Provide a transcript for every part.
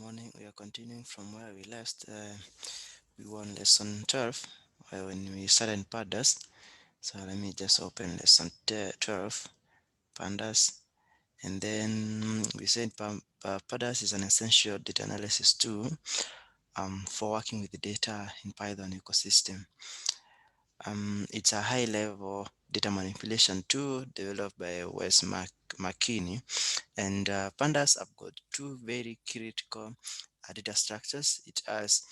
morning. We are continuing from where we left. We were on lesson 12 when we started pandas. So let me just open lesson 12, pandas. And then we said pandas is an essential data analysis tool for working with the data in Python ecosystem. It's a high-level data manipulation tool developed by Wes McKinney. And pandas have got two very critical data structures. It has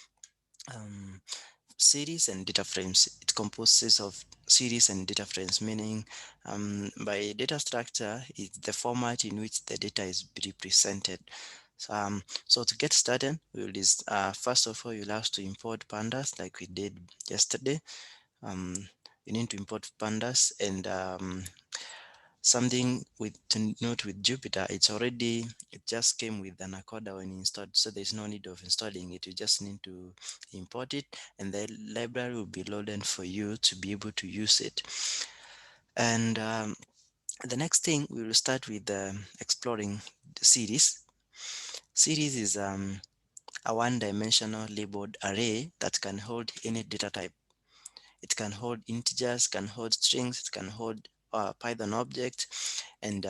series and data frames. It composes of series and data frames, meaning by data structure, it's the format in which the data is represented. So to get started, first of all, you'll have to import pandas like we did yesterday. Um, you need to import pandas, and something with to note with Jupyter, it just came with an Anaconda when installed, so there's no need of installing it. You just need to import it, and the library will be loaded for you to be able to use it. And the next thing, we will start with exploring the series. Series is a one-dimensional labeled array that can hold any data type. It can hold integers, can hold strings, it can hold Python object, and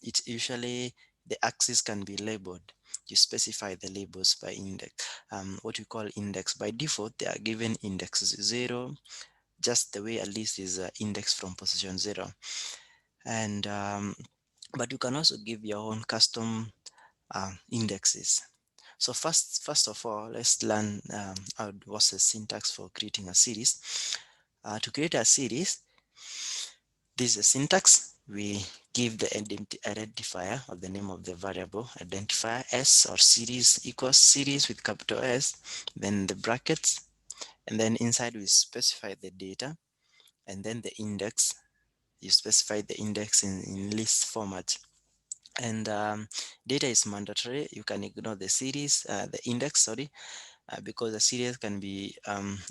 it's usually the axis can be labeled. You specify the labels by index, what we call index. By default, they are given index 0, just the way a list is indexed from position 0. And but you can also give your own custom indexes. So first of all, let's learn what's the syntax for creating a series. To create a series, this is a syntax. We give the identifier or the name of the variable identifier s, or series equals series with capital S, then the brackets, and then inside we specify the data, and then the index. You specify the index in list format. And data is mandatory. You can ignore the series, the index, sorry, because a series can be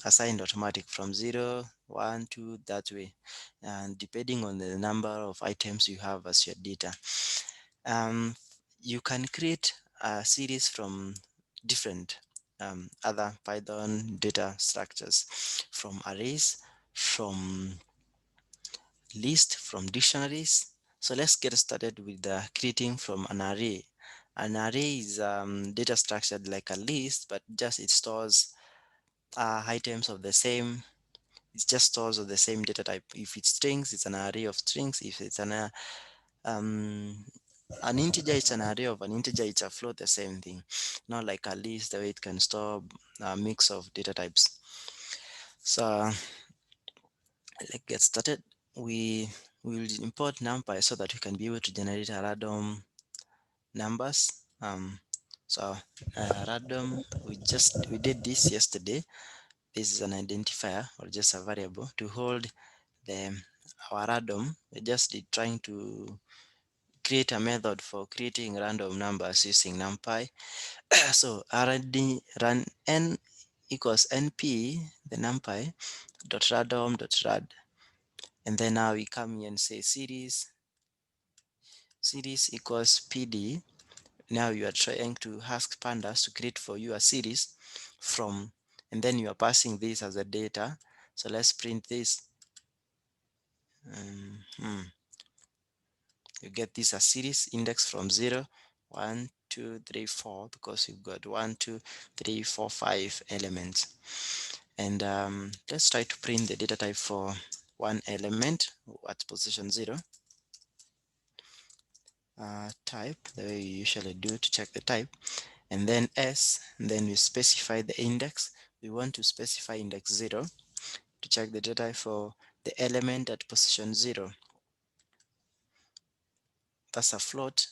assigned automatic from 0, 1, 2, that way, and depending on the number of items you have as your data. You can create a series from different other Python data structures, from arrays, from list, from dictionaries. So let's get started with creating from an array. An array is data structured like a list, but just it stores items of the same. It just stores of the same data type. If it's strings, it's an array of strings. If it's an integer, it's an array of an integer. It's a float, the same thing. Not like a list, the way it can store a mix of data types. So let's get started. We will import NumPy so that we can be able to generate a random numbers. So random, we did this yesterday. This is an identifier or just a variable to hold the our random. We're just trying to create a method for creating random numbers using NumPy. So run n equals np, the NumPy dot random dot rad, and then now we come here and say series equals pd. Now you are trying to ask pandas to create for you a series from, and then you are passing this as a data. So let's print this. You get this a series index from 0, 1, 2, 3, 4, because you've got 1, 2, 3, 4, 5 elements. And let's try to print the data type for one element at position 0. Type, the way you usually do to check the type, and then s, and then we specify the index. We want to specify index 0 to check the data for the element at position 0. That's a float.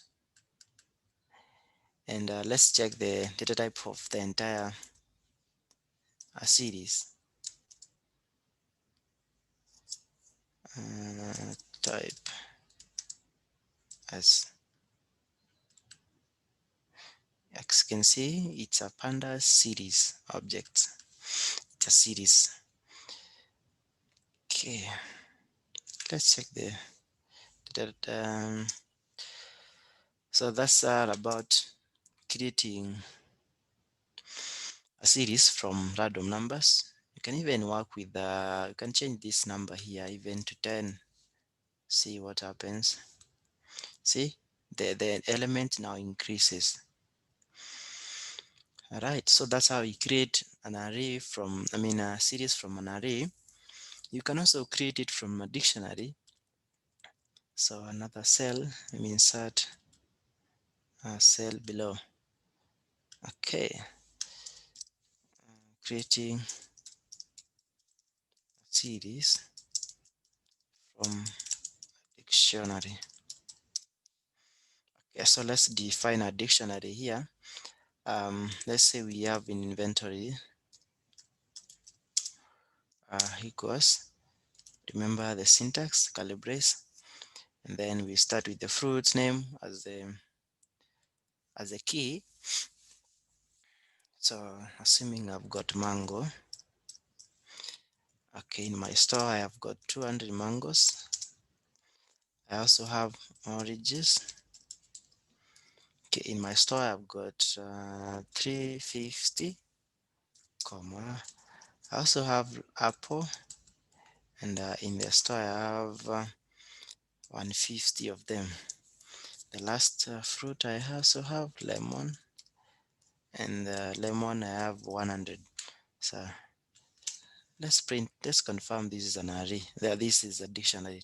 And let's check the data type of the entire series. Type as you can see, it's a pandas series object. It's a series. Okay, let's check the data. So that's about creating a series from random numbers. You can even work with, you can change this number here even to 10. See what happens. See, the element now increases. All right, so that's how you create an array from, a series from an array. You can also create it from a dictionary. So another cell, let me insert a cell below. Okay, creating a series from dictionary. Okay, so let's define a dictionary here. Let's say we have an inventory equals, remember the syntax, curly brace, and then we start with the fruit's name as a key. So assuming I've got mango, okay, in my store I have got 200 mangoes. I also have oranges. Okay, in my store I've got 350, comma. I also have apple, and in the store I have 150 of them. The last fruit I also have lemon, and lemon I have 100. So let's confirm this is an array. This is a dictionary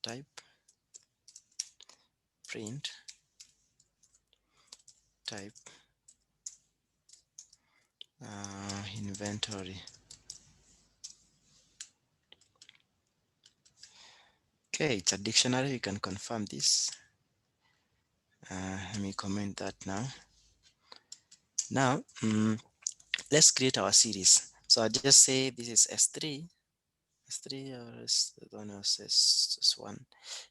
type. Print type inventory. Okay, it's a dictionary. You can confirm this. Let me comment that now. Now, let's create our series. So I just say this is S3 or S1 or S1.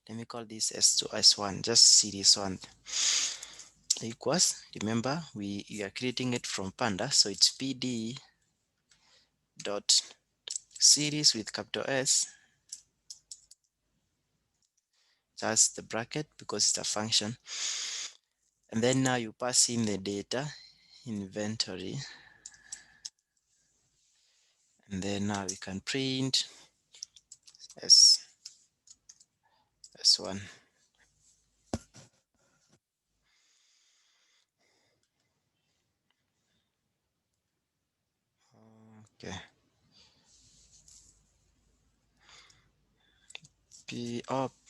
Let me call this S2, S1, just series 1 equals. Remember, we are creating it from Panda, so it's PD dot series with capital S. That's the bracket because it's a function. And then now you pass in the data inventory, and then now we can print S1. Okay.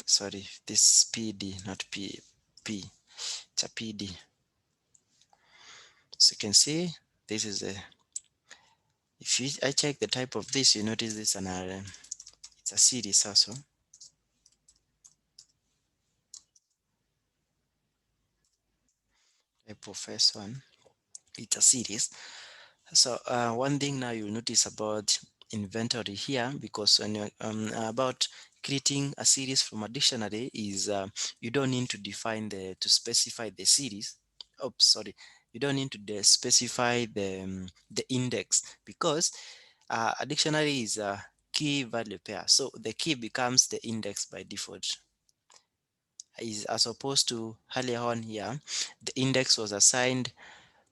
Sorry, this PD, not P. It's a PD. So you can see this is a, I check the type of this, you notice this an array. It's a series also. Type of S1, it's a series. So one thing now you'll notice about inventory here, because when you're about creating a series from a dictionary, is you don't need to define to specify the series. Oops, sorry, you don't need to specify the index, because a dictionary is a key value pair, so the key becomes the index by default. Is as opposed to earlier on here, the index was assigned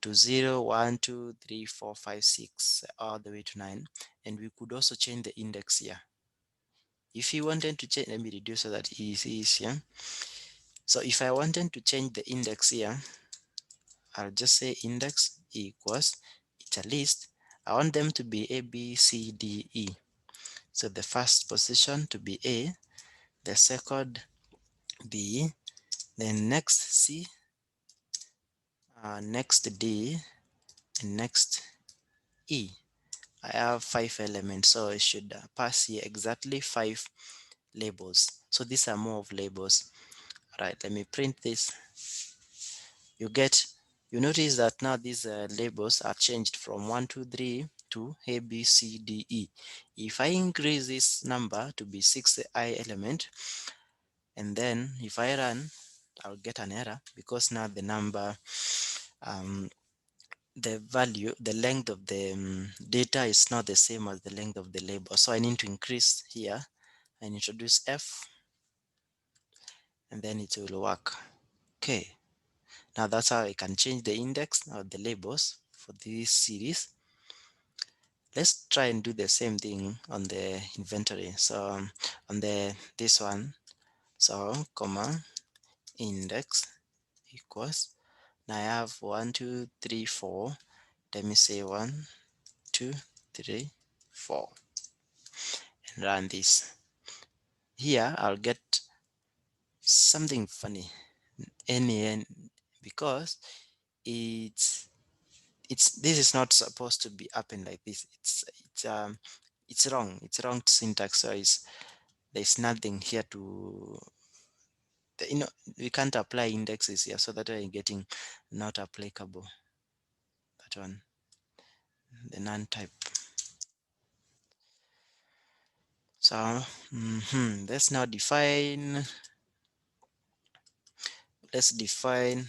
to 0, 1, 2, 3, 4, 5, 6, all the way to 9, and we could also change the index here. If you wanted to change, let me reduce so that it is easier. So if I wanted to change the index here, I'll just say index equals, it's a list. I want them to be A, B, C, D, E. So the first position to be A, the second B, then next C, next D, and next E. I have 5 elements, so I should pass here exactly 5 labels. So these are more of labels. All right, let me print this. You notice that now these labels are changed from 1, 2, 3 to A, B, C, D, E. If I increase this number to be 6 I element, and then if I run, I'll get an error, because now the number, the value, the length of the data is not the same as the length of the label. So I need to increase here and introduce F, and then it will work. Okay, now that's how I can change the index of the labels. for this series. Let's try and do the same thing on the inventory. So on the this one, so comma index equals, now I have 1 2 3 4. Let me say 1 2 3 4 and run this. Here I'll get something funny, NaN, because it's this is not supposed to be happen like this. It's wrong. It's wrong syntax. So there's nothing here to, you know, we can't apply indexes here, so that I'm getting not applicable. That one, the non type. So let's now define. Let's define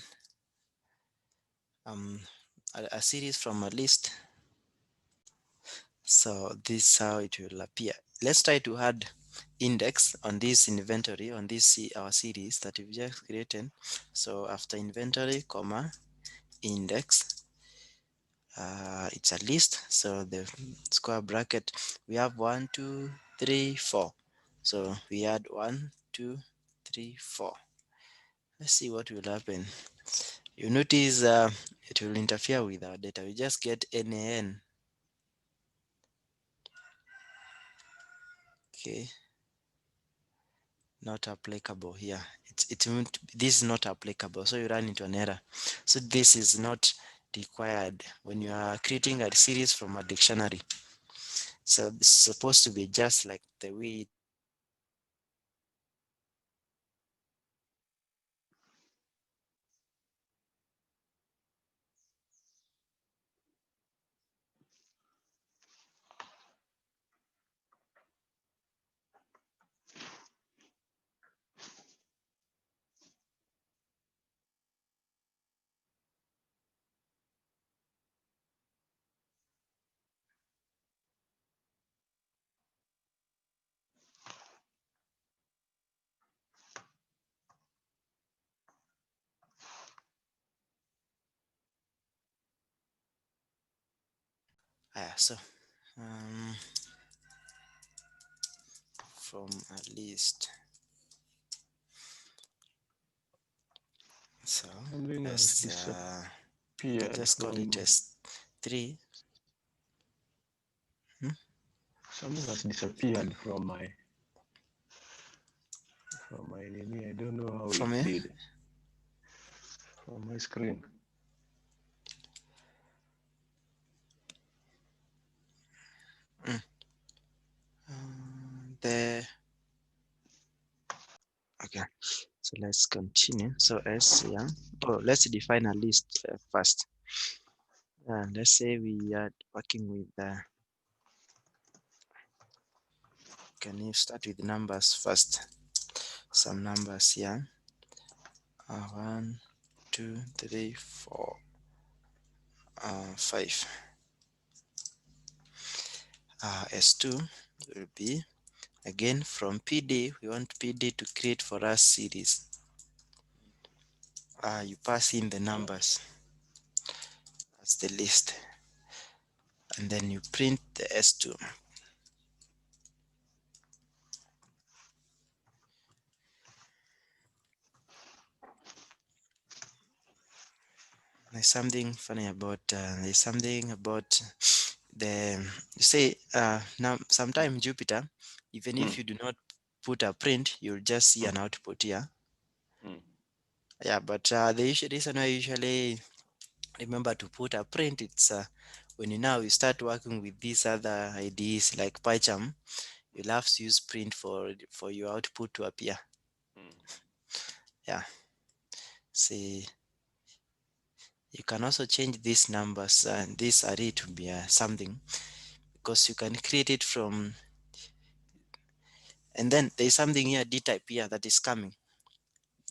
um, a series from a list. So this is how it will appear. Let's try to add index on this inventory, on this our series that we've just created. So after inventory, comma index, it's a list. So the square bracket, we have 1 2 3 4. So we add 1 2 3 4. Let's see what will happen. You notice it will interfere with our data. We just get NaN. Okay, not applicable here. This is not applicable, so you run into an error. So this is not required when you are creating a series from a dictionary. So it's supposed to be just like the way. So um, from a list. So Something has let's you can disappeared just call it from as 3. something has disappeared from my name. I don't know how it From here. did from my screen. The Okay, so let's continue. So as yeah, oh, let's define a list first. Let's say we are working with can you start with numbers first? Some numbers here. 1 2 3 4 5. S2 will be, again, from PD. We want PD to create for us series. You pass in the numbers as the list, and then you print the S2. There's something funny about there's something about the, you say, now sometime Jupyter, even if you do not put a print, you'll just see an output here. Yeah, but the reason I usually remember to put a print, it's when you start working with these other IDEs like PyCharm, you'll have to use print for your output to appear. Yeah, see, you can also change these numbers and this array to be something, because you can create it from, and then there's something here, dtype here, that is coming.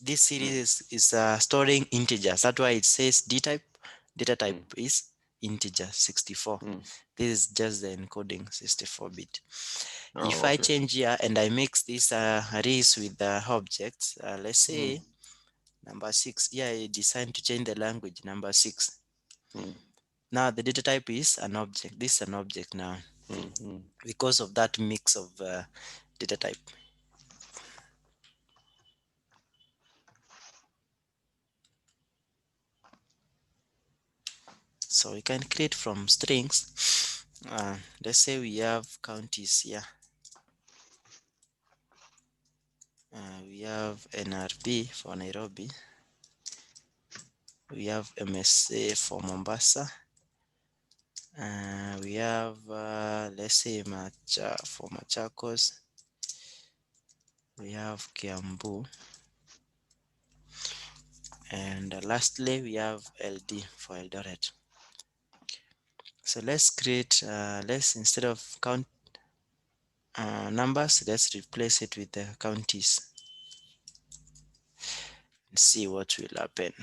This series is storing integers. That's why it says dtype. Data type is integer 64. This is just the encoding 64-bit. If I change here and I mix these arrays with the objects, let's say number 6. Here I decide to change the language, number 6. Now the data type is an object. This is an object now because of that mix of data type. So we can create from strings. Let's say we have counties here. We have NRB for Nairobi. We have MSA for Mombasa. We have let's say for Machakos. We have Kiambu. And lastly, we have LD for Eldoret. So let's create, let's instead of count numbers, let's replace it with the counties and see what will happen.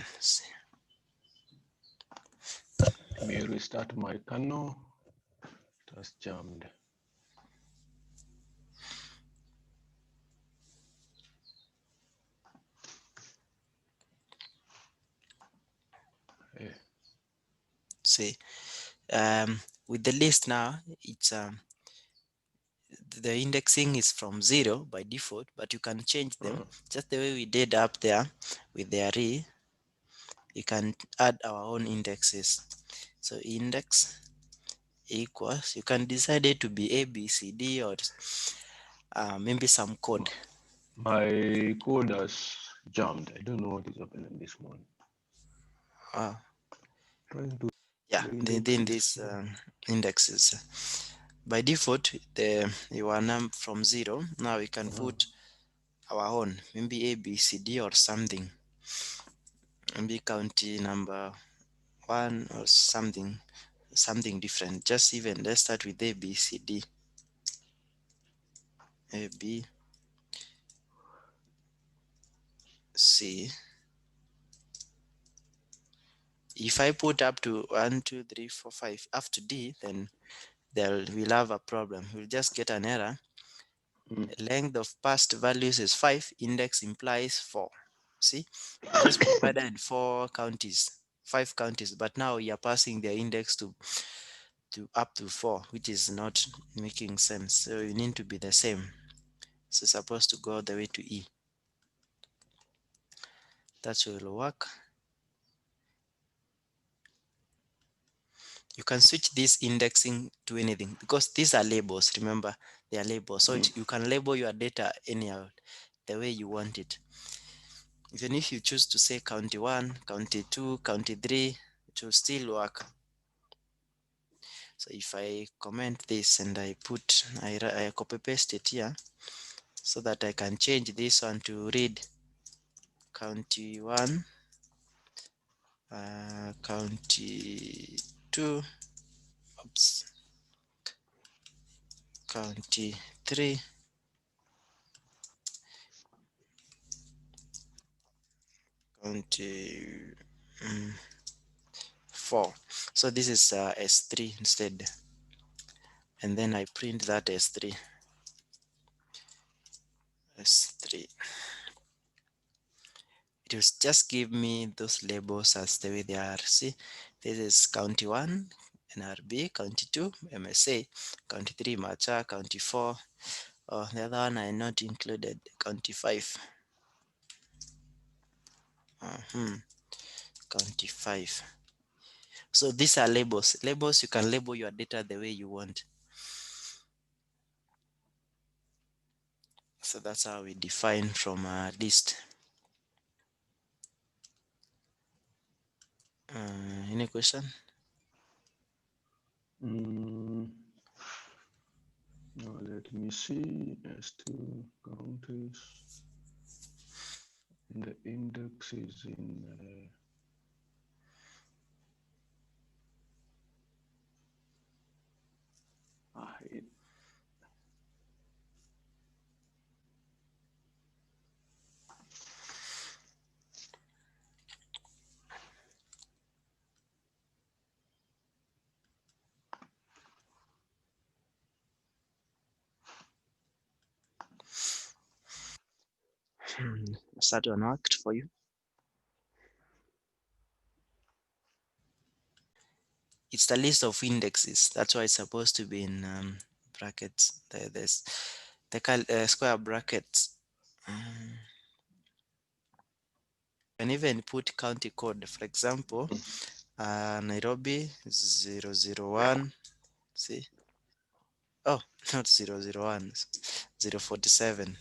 Let me restart my Kano. It has jammed. Yeah. See, with the list now, it's the indexing is from 0 by default, but you can change them just the way we did up there with the array. You can add our own indexes. So index equals, you can decide it to be A, B, C, D, or maybe some code. My code has jammed. I don't know what is happening this morning. Trying to Yeah, then these indexes. By default, you are num from 0. Now we can put our own, maybe A, B, C, D, or something. Maybe county number 1 or something different. Just even let's start with A, B, C, D. A, B, C. If I put up to 1, 2, 3, 4, 5 up to D, then we'll have a problem. We'll just get an error. Length of past values is 5. Index implies 4. See, we just provided 4 counties, 5 counties, but now you are passing their index to up to 4, which is not making sense. So you need to be the same. So it's supposed to go all the way to E. That will work. You can switch this indexing to anything because these are labels. Remember, they are labels. So you can label your data anyhow, the way you want it. Even if you choose to say county 1, county 2, county 3, it will still work. So if I comment this and I copy paste it here so that I can change this one to read county 1, county 2, oops, county 3, county 4. So this is S3 instead, and then I print that S3. S3. It will just give me those labels as the way they are. See, this is county 1, NRB, county 2, MSA, county 3, Macha, county 4. Oh, the other one I not included, county 5. County 5. So these are labels. Labels, you can label your data the way you want. So that's how we define from a list. Any question? Now let me see. S2 counties. The index is in. Start unlocked for you. it's the list of indexes. That's why it's supposed to be in brackets. There's the square brackets. Mm. And even put county code. For example, Nairobi 001. See? Oh, not 001, 047.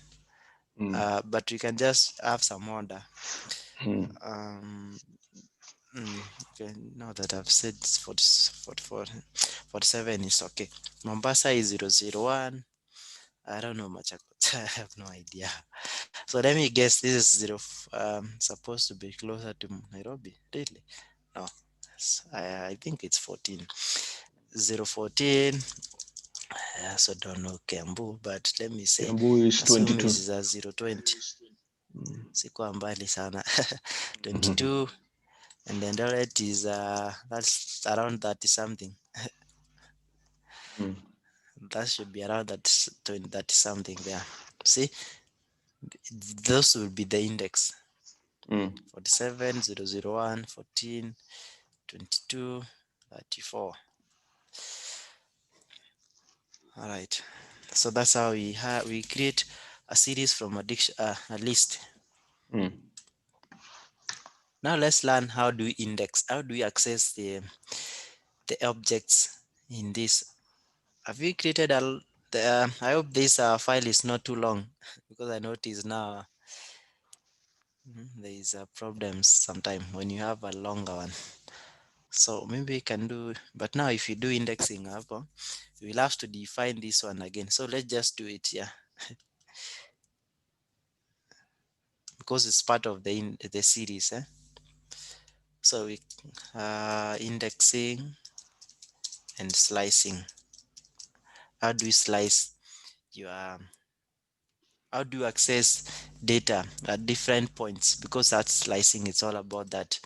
Mm. But we can just have some order. Mm. Um, okay, now that I've said 40, 44, 47 is okay. Mombasa is 001. I don't know much. I have no idea. So let me guess. This is supposed to be closer to Nairobi. Really? No. I think it's 14. 014. I also don't know Kiambu, but let me say, Kiambu is assume 22. it's a 020. Mm. Sikuwa mbali sana. Mhm. 22. And then the rest is that's around 30 something. Mm. That should be around that 20, 30 something there. See, those will be the index. Mm. 47, 001, 14, 22, 34. All right. So that's how we create a series from a list. Mm. Now let's learn how do we index, how do we access the objects in this. Have you created I hope this file is not too long because I notice now there is a problem sometime when you have a longer one. So maybe you can do, but now if you do indexing up, you will have to define this one again. So let's just do it here because it's part of the series. So we indexing and slicing. How do you slice your how do you access data at different points? Because that's slicing, it's all about that.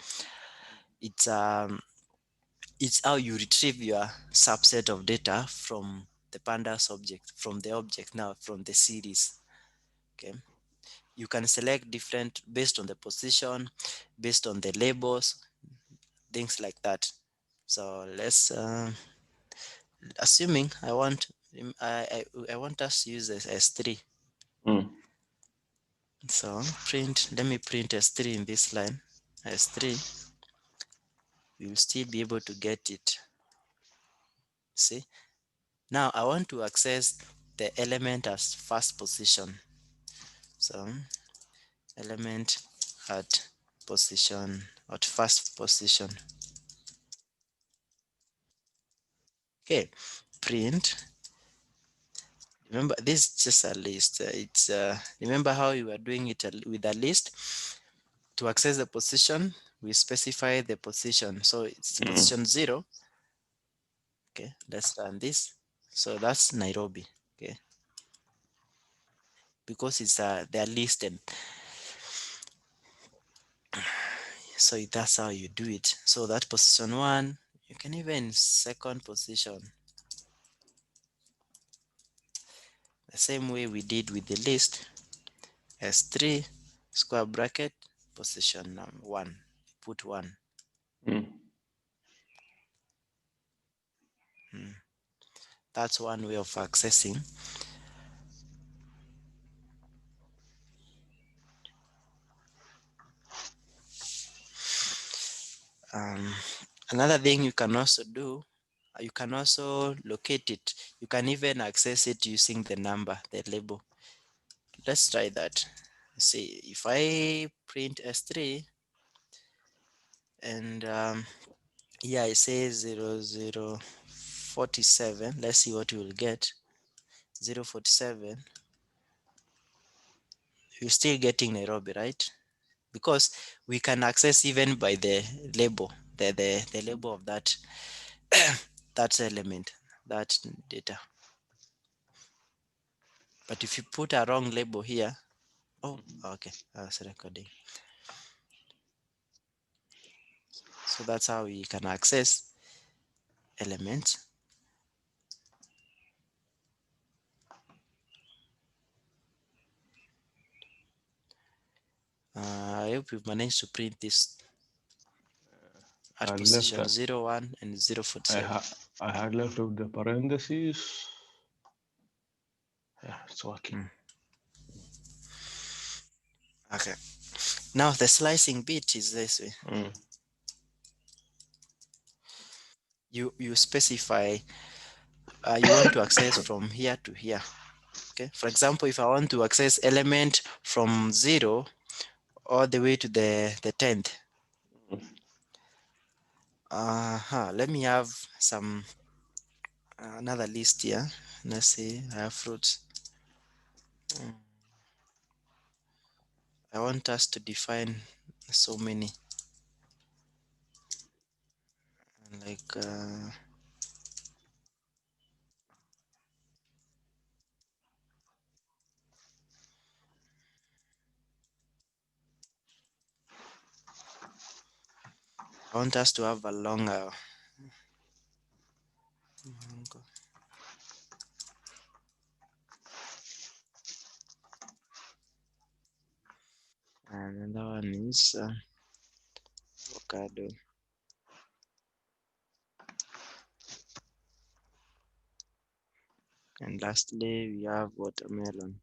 It's it's how you retrieve your subset of data from the pandas object, from the object, now from the series. Okay, you can select different based on the position, based on the labels, things like that. So let's assuming I want us to use this S3. Mm. So let me print S3 in this line. S3, we will still be able to get it. See, now I want to access the element as first position. So element at position, at first position. Okay, print. Remember, this is just a list. It's remember how you were doing it with a list. To access the position, we specify the position. So it's Mm. position 0. Okay, let's run this. So that's Nairobi. Okay, because it's they're listed. So that's how you do it. So that position 1, you can even second position the same way we did with the list. S3 square bracket position 1, put 1. Mm. That's one way of accessing. Um, Another thing you can also do, you can also locate it. You can even access it using the number, the label. Let's try that. See, if I print S3 and yeah, it says 0047. Let's see what you will get. 047. You're still getting Nairobi, right? Because we can access even by the label, the label of that that element, that data. But if you put a wrong label here, oh, okay, that's recording. So that's how we can access elements. I hope we've managed to print this. at had position left 0, 1, and 0, I 47. I had left of the parentheses. Yeah, it's working. Okay. Now the slicing bit is this way. You specify you want to access from here to here. Okay. For example, if I want to access element from 0 all the way to the 10th. Let me have some another list here. Let's see, I have fruits. I want us to define so many, like I want us to have a longer and another one is avocado. And lastly, we have watermelon.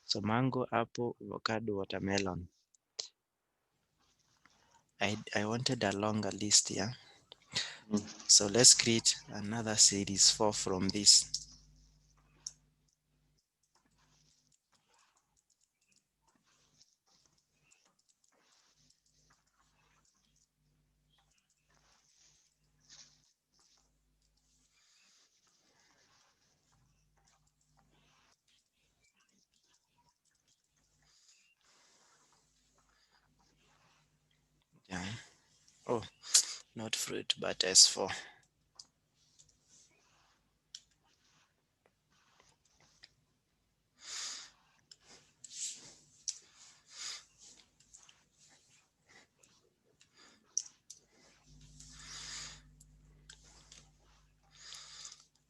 So mango, apple, avocado, watermelon. I wanted a longer list here. So let's create another series 4 from this. Yeah. Oh, not fruit, but S4.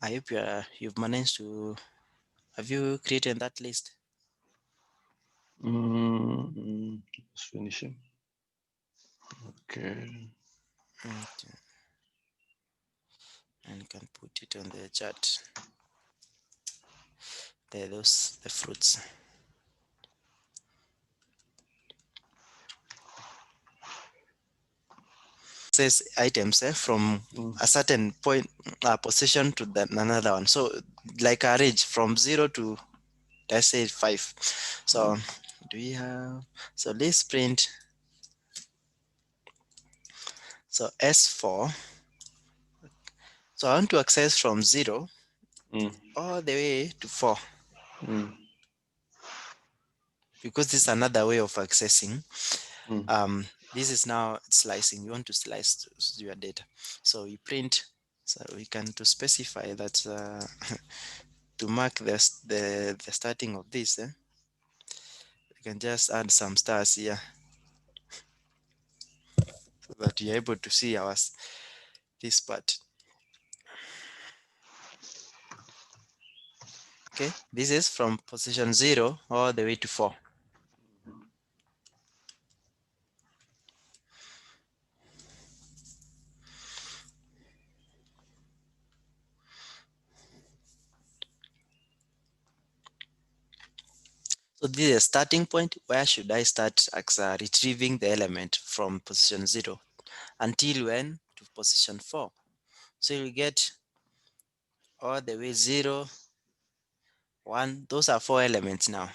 I hope you've managed to. Have you created that list? It's finishing. Okay. Okay. And you can put it on the chart. There, those the fruits. Says items from a certain point position to another one. So like a range from 0 to let's say 5. So do we have? So let's print. So S4. So I want to access from 0 all the way to 4. Because this is another way of accessing. This is now slicing. You want to slice your data, so you print. So we can to specify that to mark the starting of this. You can just add some stars here so that you're able to see this part. Okay, this is from position 0 all the way to 4. So this is a starting point. Where should I start retrieving the element from position 0 until when to position 4? So you get all the way 0, 1. Those are 4 elements now.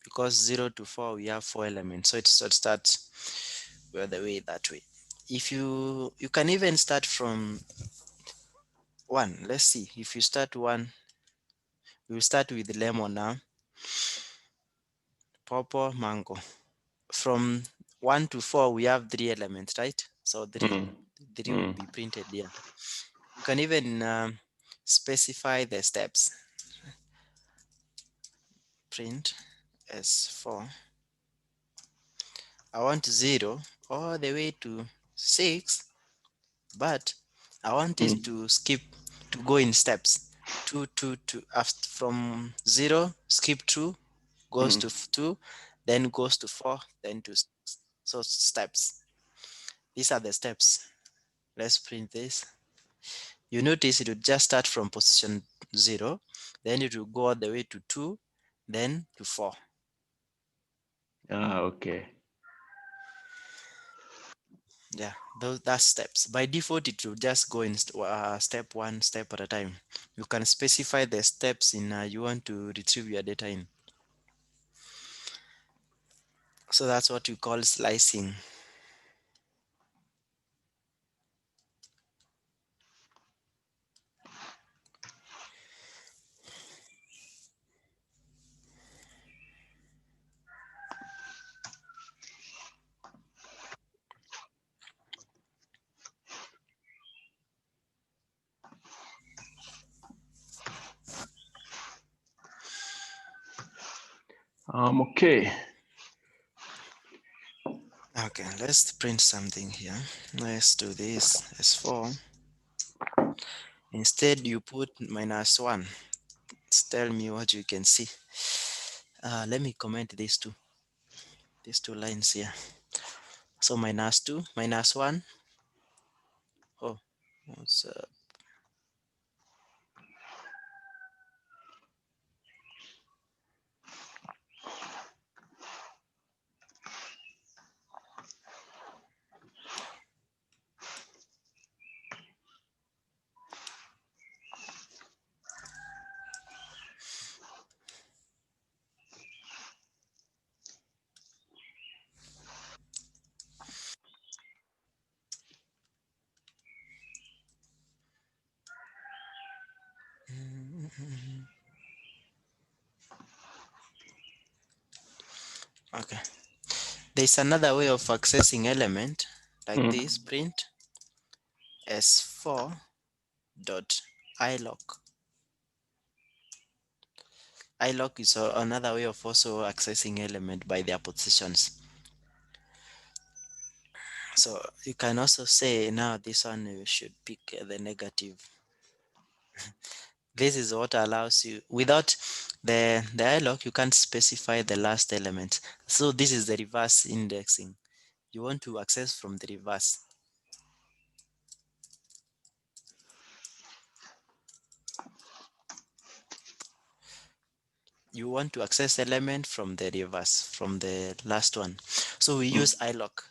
Because 0 to 4 we have 4 elements, so it starts the way that way. If you can even start from 1. Let's see, if you start 1, we'll start with lemon now, purple, mango. From 1 to 4 we have 3 elements, right? So 3 will be printed here. You can even specify the steps. Print S4. I want 0 all the way to 6, but I want it to skip, to go in steps. Two, after from 0, skip 2, goes to 2, then goes to 4, then to 6. So steps. These are the steps. Let's print this. You notice it will just start from position 0, then it will go all the way to 2, then to 4. Okay. Yeah, that's steps. By default, it will just go in step 1 step at a time. You can specify the steps in you want to retrieve your data in. So that's what we call slicing. Okay. Okay, let's print something here. Let's do this S4. Instead, you put -1. Tell me what you can see. Let me comment these two lines here. So -2, -1. Oh, what's okay. There's another way of accessing element like this. Print s4 dot ilock. Ilock is another way of also accessing element by their positions. So you can also say now this one you should pick the negative. This is what allows you, without the ilock, you can't specify the last element. So this is the reverse indexing. You want to access from the reverse. You want to access element from the reverse, from the last one. So we use ilock.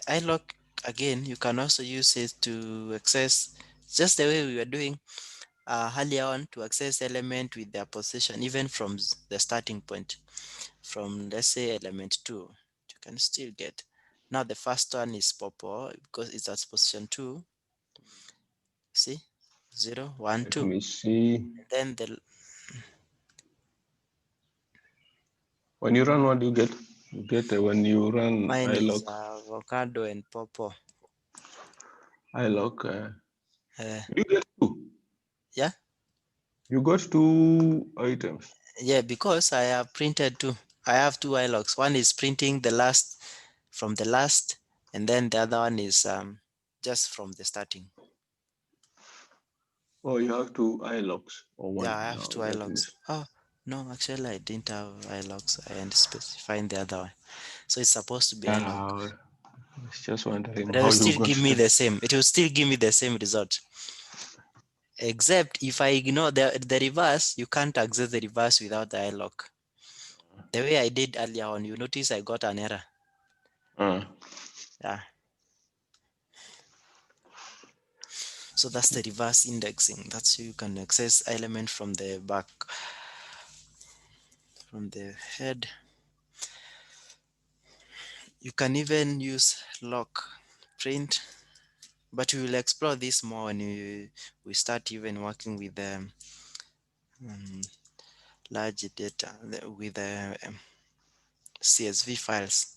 ilock, again, you can also use it to access, just the way we were doing earlier on, to access element with their position, even from the starting point, from let's say element 2, you can still get. Now the first one is purple because it's at position 2. See, 0, 1, Let 2. me see. And then When you run, what do you get? You get when you run mine is ilock. avocado and purple. Ilock. Uh, You get 2. yeah, You got 2 items. yeah, because I have printed two. I have two ilocks. One is printing the last from the last, and then the other one is just from the starting. Oh, you have 2 ilocks or Yeah, one. I have No, two that ilocks. is. Oh, no, actually I didn't have ilocks. I am specifying the other one. So it's supposed to be ilock. I was just wondering But it will how you still got give me to. the same. It will still give me the same result. Except if I ignore the reverse, you can't access the reverse without the ilock. The way I did earlier on, you notice I got an error. Yeah. So that's the reverse indexing. That's how you can access element from the back, from the head. You can even use lock print, but we will explore this more when we start even working with large data with CSV files.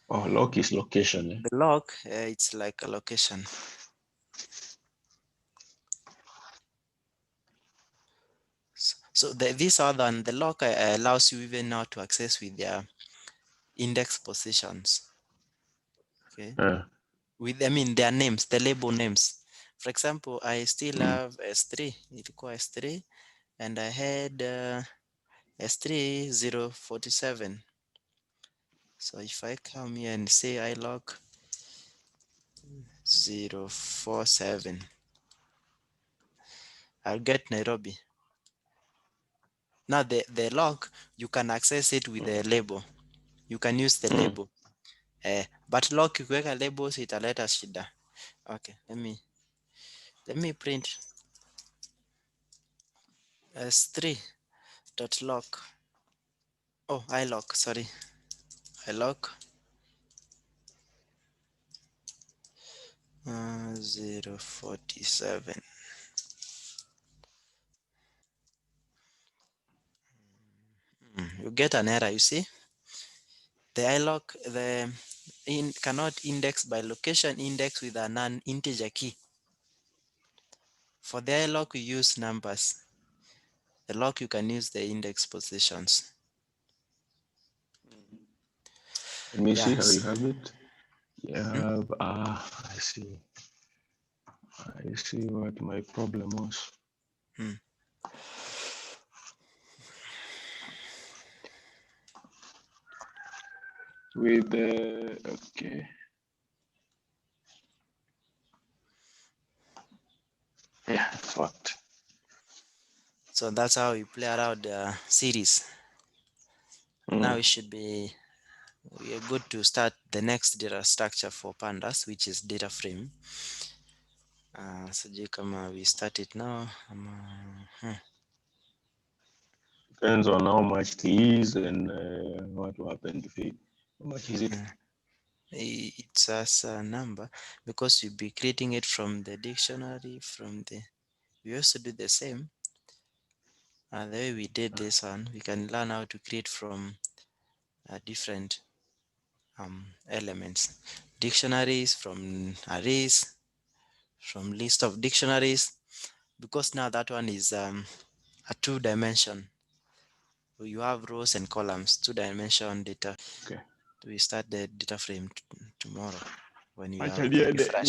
Oh, lock is location. The lock, it's like a location. So this other one, the lock allows you even now to access with their index positions. Okay, Uh, with, I mean, their names, the label names. For example, I still Mm. have S3, ilikuwa S3, and I had S3 047. So if I come here and say I log 047, I'll get Nairobi. Now the log, you can access it with a label. You can use the Mm. label. But log ukiweka labels italeta shida. Okay, let me print s3 dot log. Oh, ilog, sorry. Ilog 047. You get an error, you see? The ilog, the cannot index by location index with a non-integer key. For the ilog, we use numbers. The log, you can use the index positions. Let me see how Yes. you have it. You have, I see. I see what my problem was. Hmm. With the, okay. Yeah, it's worked. So that's how we play around the series. Now we are good to start the next data structure for pandas, which is data frame. Sijui kama we start it now. Depends on how much it is and what will happen to it. How much is it? It's as a number because you'll be creating it from the dictionary, we also do the same. The way we did this one, we can learn how to create from different elements, dictionaries, from arrays, from list of dictionaries, because now that one is a 2-dimension. You have rows and columns, 2-dimension data. Okay. We start the data frame tomorrow when you Acha have niende refresh.